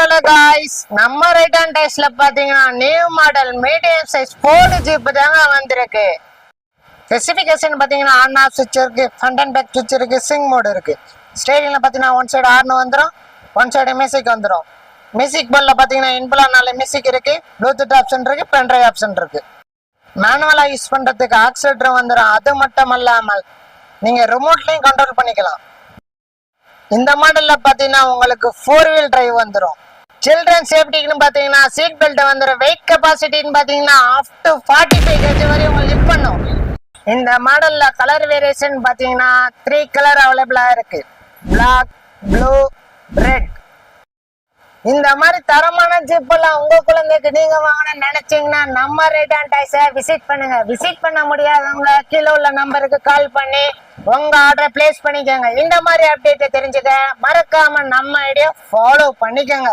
வீடியோல गाइस நம்ம right and டைஸ்ல பாத்தீங்கன்னா new model medium size Ford jeep தாங்க வந்திருக்கு. ஸ்பெசிஃபிகேஷன் பாத்தீங்கன்னா ஆன் ஆஃப் சுவிட்ச் இருக்கு, ஃப்ரண்ட் அண்ட் பேக் சுவிட்ச் இருக்கு, சிங் மோட் இருக்கு. ஸ்டேரிங்ல பாத்தீங்கன்னா ஒன் சைடு ஹார்ன் வந்துரும், ஒன் சைடு மியூசிக் வந்துரும். மியூசிக் போர்ட்ல பாத்தீங்கன்னா இன்புட் 4 மியூசிக் இருக்கு, ப்ளூடூத் ஆப்ஷன் இருக்கு, பென் டிரைவ் ஆப்ஷன் இருக்கு. மேனுவலா யூஸ் பண்றதுக்கு ஆக்சிலேட்டர் வந்துரும். அது மட்டும் இல்லாமல் நீங்க ரிமோட்லயும் கண்ட்ரோல் பண்ணிக்கலாம். இந்த மாடல்ல பாத்தீங்கன்னா உங்களுக்கு 4 வீல் டிரைவ் வந்துரும். சில்ட்ரன் சேஃப்டிக்கு பாத்தீங்கன்னா சீட் பெல்ட் வந்துரும். வெயிட் கெபாசிட்டின்னு பாத்தீங்கன்னா அப் டு 45 kg வரை உங்களுக்கு லிஃப்ட் பண்ணும். இந்த மாடல்ல கலர் வேரியேஷன் பாத்தீங்கன்னா 3 கலர் அவைலபிளா இருக்கு, பிளாக், ப்ளூ, ரெட். இந்த மாதிரி தரமான ஜீப் எல்லாம் உங்க குழந்தைக்கு நீங்க வாங்கணும்னு நினைச்சீங்கன்னா நம்ம ரைட் அண்ட் டைஸை விசிட் பண்ணுங்க. விசிட் பண்ண முடியாதவங்க கீழே உள்ள நம்பருக்கு கால் பண்ணி உங்க ஆர்டரை பிளேஸ் பண்ணிக்கோங்க. இந்த மாதிரி அப்டேட் தெரிஞ்சுக்க மறக்காம நம்ம ஐடியா ஃபாலோ பண்ணிக்கோங்க.